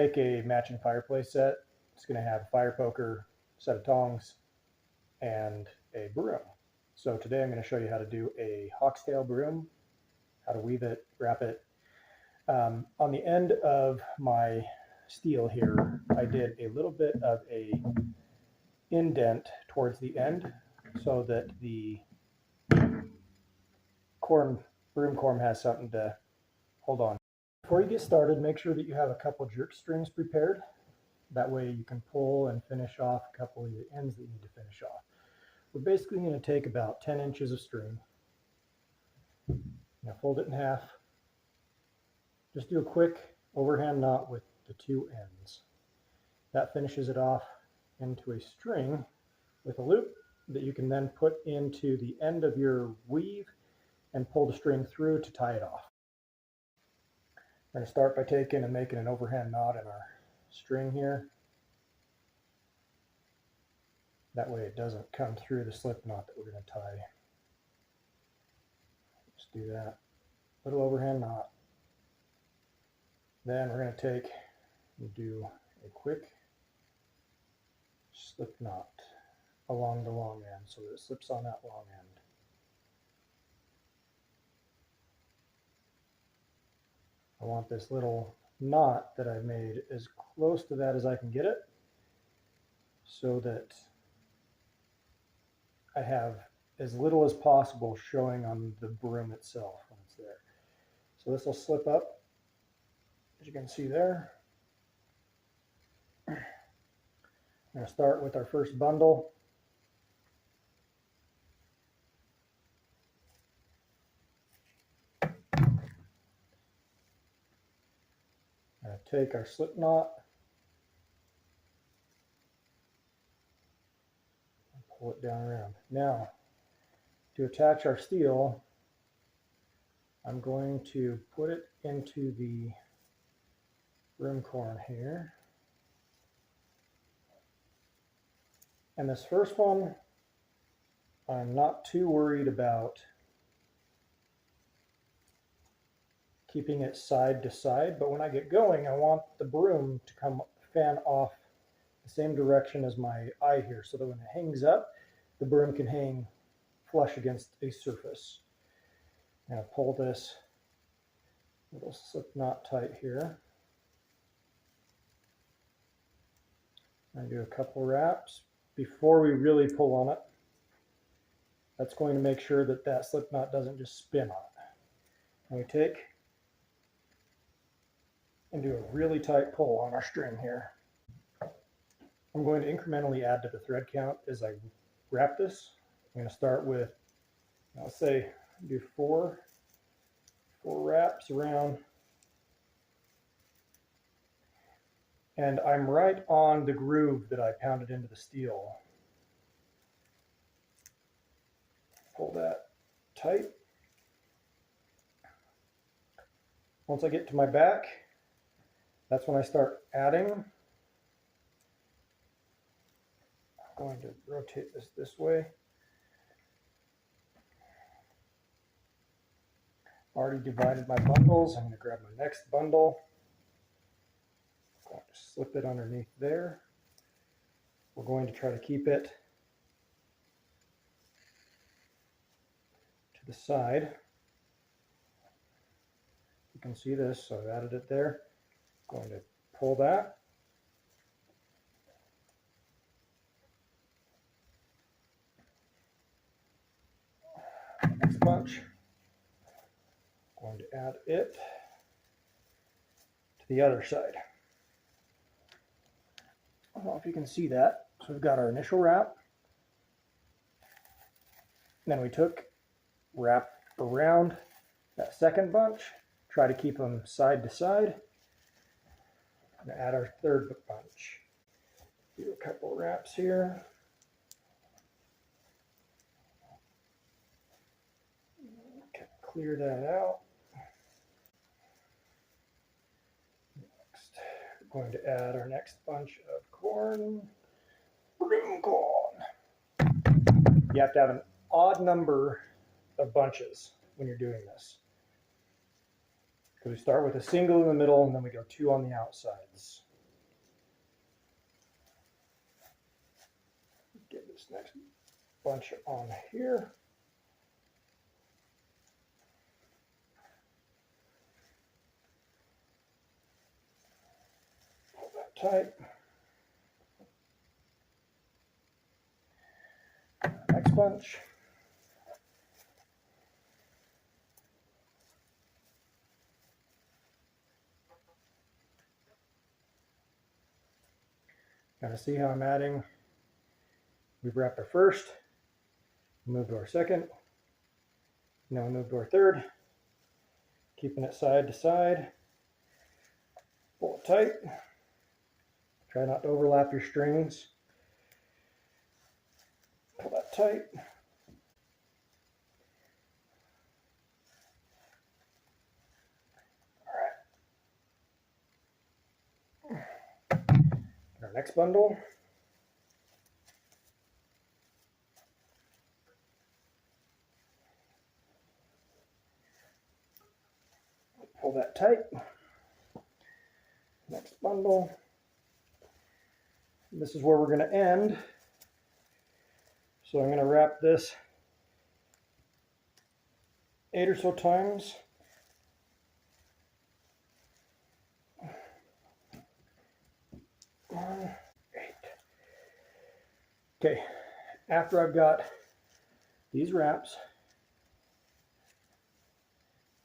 make a matching fireplace set. It's going to have a fire poker, a set of tongs, and a broom. So today I'm going to show you how to do a hawkstail broom, how to weave it, wrap it. On the end of my steel here, I did a little bit of a indent towards the end so that the broom corm has something to hold on. Before you get started, make sure that you have a couple jerk strings prepared. That way you can pull and finish off a couple of the ends that you need to finish off. We're basically going to take about 10 inches of string. Now fold it in half. Just do a quick overhand knot with the two ends. That finishes it off into a string with a loop that you can then put into the end of your weave and pull the string through to tie it off. We're going to start by taking and making an overhand knot in our string here. That way it doesn't come through the slip knot that we're going to tie. Just do that. Little overhand knot. Then we're going to take and do a quick slip knot along the long end so that it slips on that long end. I want this little knot that I've made as close to that as I can get it so that I have as little as possible showing on the broom itself when it's there. So this will slip up, as you can see there. I'm going to start with our first bundle. Take our slip knot and pull it down around. Now, to attach our steel, I'm going to put it into the broom corn here. And this first one, I'm not too worried about keeping it side to side, but when I get going, I want the broom to come fan off the same direction as my eye here, so that when it hangs up, the broom can hang flush against a surface. I'm going to pull this little slip knot tight here. I'm going to do a couple wraps before we really pull on it. That's going to make sure that that slip knot doesn't just spin on it. And we take and do a really tight pull on our string here. I'm going to incrementally add to the thread count as I wrap this. I'm going to start with, I'll say, do four wraps around. And I'm right on the groove that I pounded into the steel. Pull that tight. Once I get to my back, that's when I start adding. I'm going to rotate this way. Already divided my bundles. I'm going to grab my next bundle. I'm going to slip it underneath there. We're going to try to keep it to the side. You can see this, so I've added it there. I'm going to pull that. Next bunch. I'm going to add it to the other side. I don't know if you can see that. So we've got our initial wrap. Then we wrap around that second bunch. Try to keep them side to side. I'm going to add our third bunch. Do a couple wraps here. Okay, clear that out. Next, we're going to add our next bunch of broom corn. You have to have an odd number of bunches when you're doing this. Because we start with a single in the middle and then we go two on the outsides. this next bunch on here. Pull that tight. Next bunch. Kind of see how I'm adding. We've wrapped our first, move to our second, now we move to our third, keeping it side to side. Pull it tight. Try not to overlap your strings. Pull that tight. All right. Our next bundle. Pull that tight. Next bundle. This is where we're going to end. So I'm going to wrap this 8 or so times. Okay, after I've got these wraps,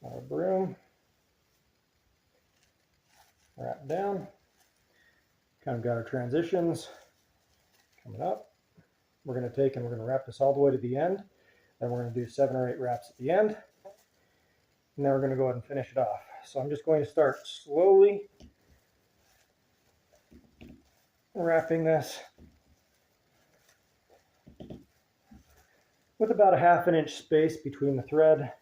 our broom, wrap down, kind of got our transitions coming up. We're going to take and we're going to wrap this all the way to the end. Then we're going to do 7 or 8 wraps at the end. And then we're going to go ahead and finish it off. So I'm just going to start slowly wrapping this with about a 1/2 inch space between the thread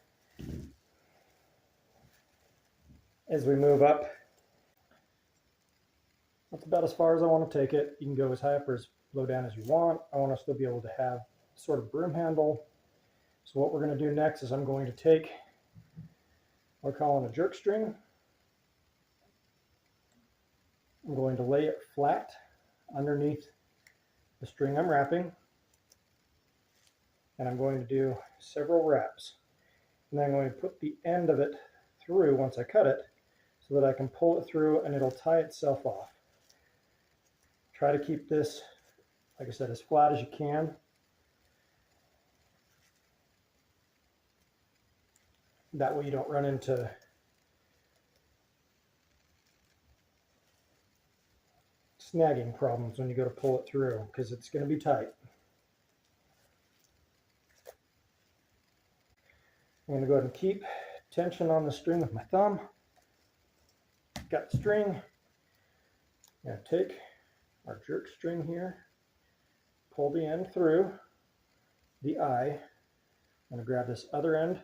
as we move up. That's about as far as I want to take it. You can go as high up or as low down as you want. I want to still be able to have sort of broom handle. So what we're going to do next is I'm going to take what we're calling a jerk string. I'm going to lay it flat underneath the string I'm wrapping. And I'm going to do several wraps. And then I'm going to put the end of it through once I cut it so that I can pull it through and it'll tie itself off. Try to keep this, like I said, as flat as you can. That way you don't run into snagging problems when you go to pull it through, because it's going to be tight. I'm going to go ahead and keep tension on the string with my thumb. Got the string. I'm going to take our jerk string here, pull the end through the eye. I'm going to grab this other end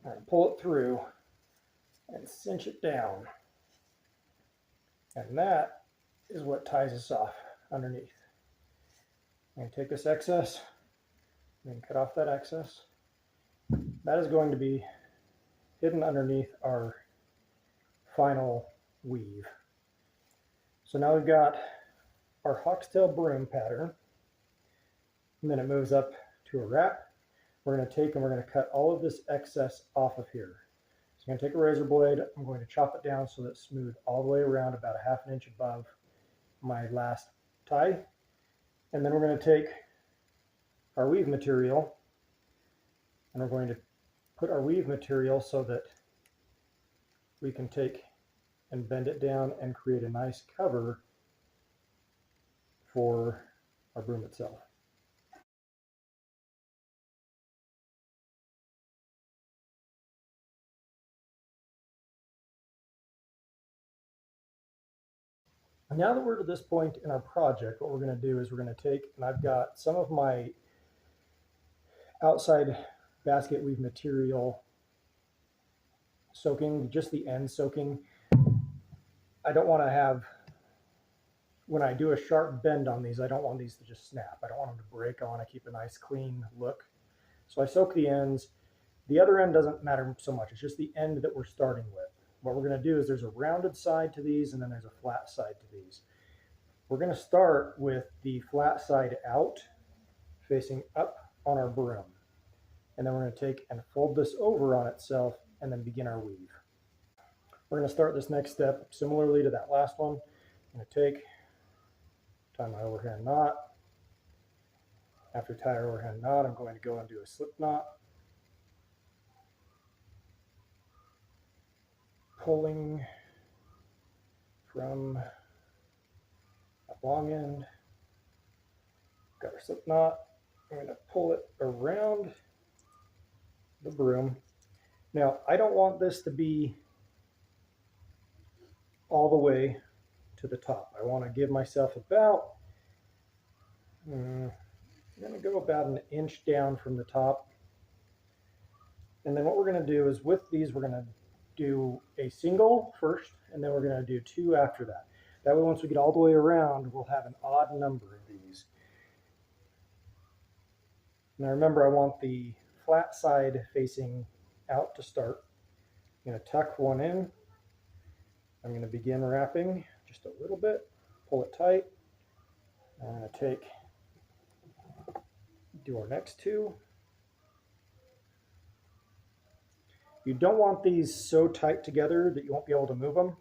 and pull it through and cinch it down. And that is what ties us off underneath. I'm going to take this excess and cut off that excess. That is going to be hidden underneath our final weave. So now we've got our hawkstail broom pattern, and then it moves up to a wrap. We're going to take and we're going to cut all of this excess off of here. So I'm going to take a razor blade, I'm going to chop it down so that it's smooth all the way around, about a 1/2 inch above my last tie. And then we're going to take our weave material and we're going to put our weave material so that we can take and bend it down and create a nice cover for our broom itself. Now that we're to this point in our project, what we're going to do is we're going to take, and I've got some of my outside basket weave material soaking, just the end soaking. I don't want to have, when I do a sharp bend on these, I don't want these to just snap. I don't want them to break. I want to keep a nice clean look. So I soak the ends. The other end doesn't matter so much. It's just the end that we're starting with. What we're going to do is there's a rounded side to these and then there's a flat side to these. We're going to start with the flat side out facing up on our broom. And then we're going to take and fold this over on itself and then begin our weave. We're going to start this next step similarly to that last one. I'm going to tie my overhand knot. After tie our overhand knot, I'm going to go and do a slip knot, pulling from that long end. Got our slip knot. I'm going to pull it around the broom. Now, I don't want this to be all the way to the top. I want to give myself about, I'm going to go about an inch down from the top. And then what we're going to do is with these, we're going to do a single first, and then we're going to do two after that. That way, once we get all the way around, we'll have an odd number of these. Now remember, I want the flat side facing out to start. I'm going to tuck one in. I'm going to begin wrapping just a little bit, pull it tight. I'm going to do our next two. You don't want these so tight together that you won't be able to move them.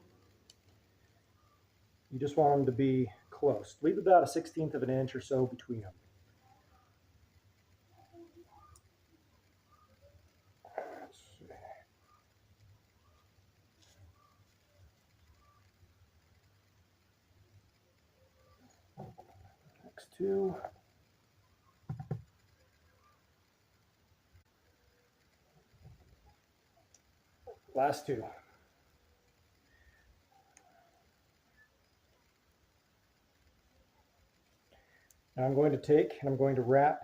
You just want them to be close. Leave about a 1/16 of an inch or so between them. Next two. Last two. Now I'm going to take and I'm going to wrap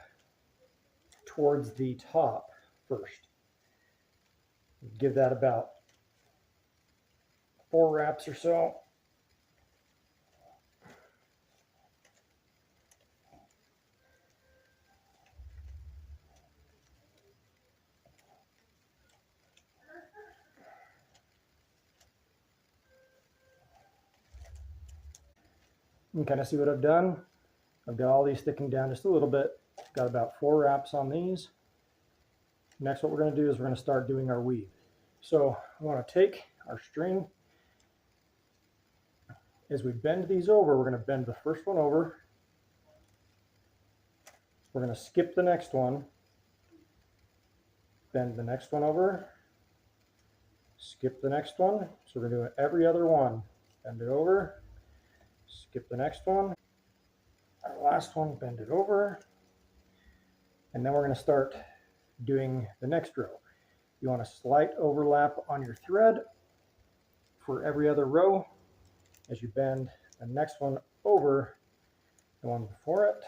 towards the top first. Give that about 4 wraps or so. You can kind of see what I've done. I've got all these sticking down just a little bit. Got about 4 wraps on these. Next, what we're going to do is we're going to start doing our weave. So I want to take our string. As we bend these over, we're going to bend the first one over. We're going to skip the next one. Bend the next one over. Skip the next one. So we're doing every other one. Bend it over. Skip the next one. Our last one, bend it over. And then we're going to start doing the next row. You want a slight overlap on your thread for every other row as you bend the next one over the one before it.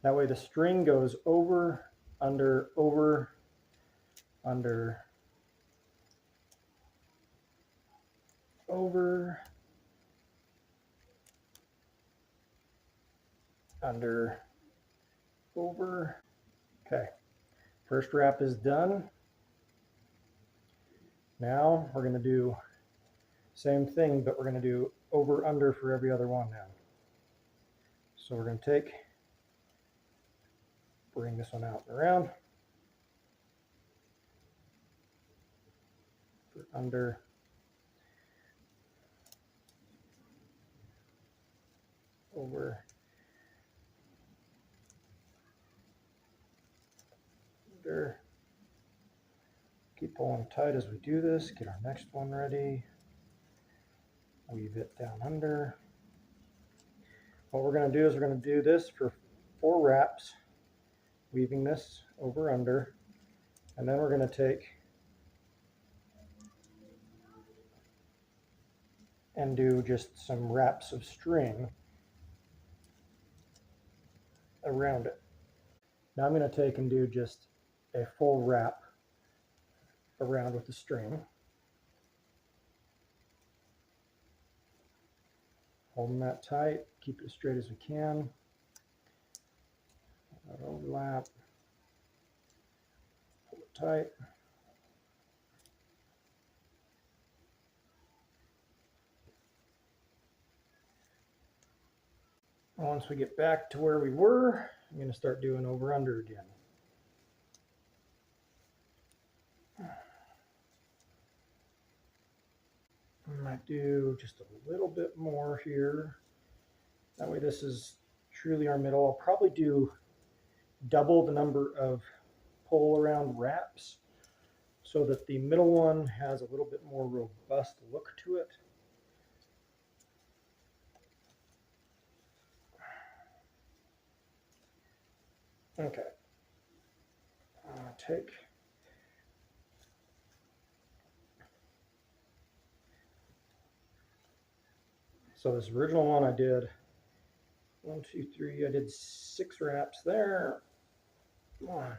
That way the string goes over, under, over, under, over, under, over. Okay, first wrap is done. Now we're going to do same thing, but we're going to do over, under for every other one now. So we're going to bring this one out and around. For under, over, under. Keep pulling tight as we do this. Get our next one ready. Weave it down under. What we're going to do is we're going to do this for 4 wraps, weaving this over, under, and then we're going to take and do just some wraps of string around it. Now I'm going to take and do just a full wrap around with the string. Holding that tight, keep it as straight as we can. That overlap, pull it tight. Once we get back to where we were, I'm going to start doing over under again. I might do just a little bit more here. That way this is truly our middle. I'll probably do double the number of pull around wraps so that the middle one has a little bit more robust look to it. Okay, I'm going to take so this original one I did 1, 2, 3, I did 6 wraps there. 1,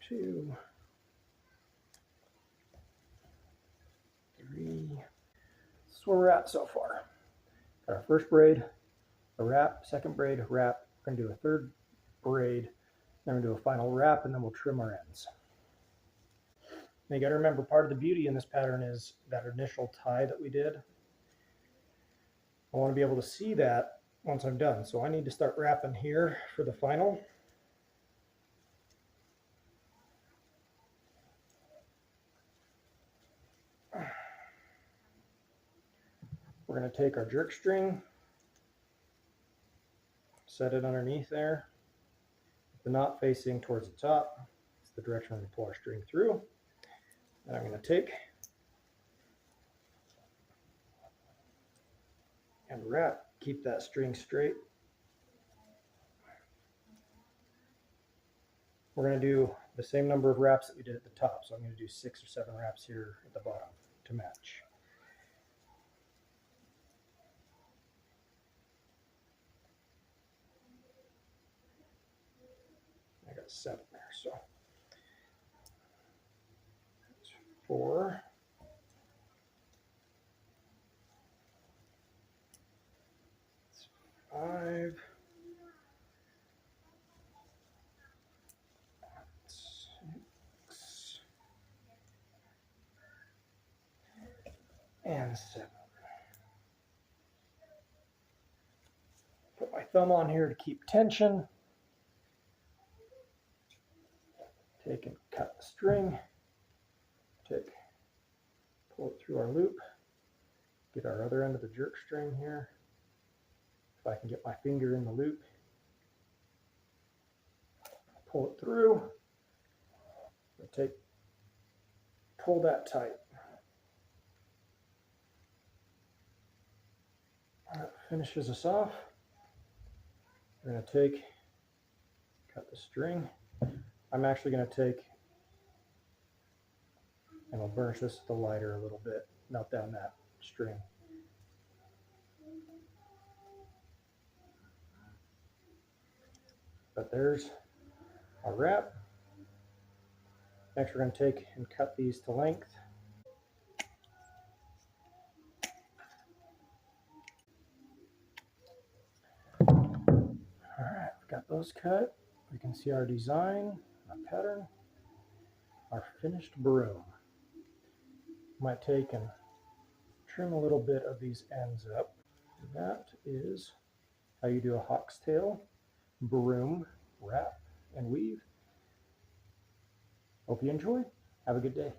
2, 3. That's where we're at so far. Got our first braid, a wrap, second braid, a wrap. We're going to do a third braid, then we're going to do a final wrap, and then we'll trim our ends. Now you got to remember, part of the beauty in this pattern is that initial tie that we did. I want to be able to see that once I'm done. So I need to start wrapping here for the final. We're going to take our jerk string, set it underneath there, the knot facing towards the top. It's the direction I'm going to pull our string through. And I'm going to take and wrap, keep that string straight. We're going to do the same number of wraps that we did at the top. So I'm going to do 6 or 7 wraps here at the bottom to match. I got 7 there, so that's 4. That's 5. 6. And 7. Put my thumb on here to keep tension. Take and cut the string. Pull it through our loop. Get our other end of the jerk string here. If I can get my finger in the loop. Pull it through. Pull that tight. That finishes us off. We're going to cut the string. I'm actually going to take, and I'll burnish this with the lighter a little bit, melt down that string. But there's our wrap. Next we're going to take and cut these to length. Alright, we've got those cut. We can see our design, our pattern, our finished broom. Might take and trim a little bit of these ends up. That is how you do a hawk's tail broom wrap and weave. Hope you enjoy. Have a good day.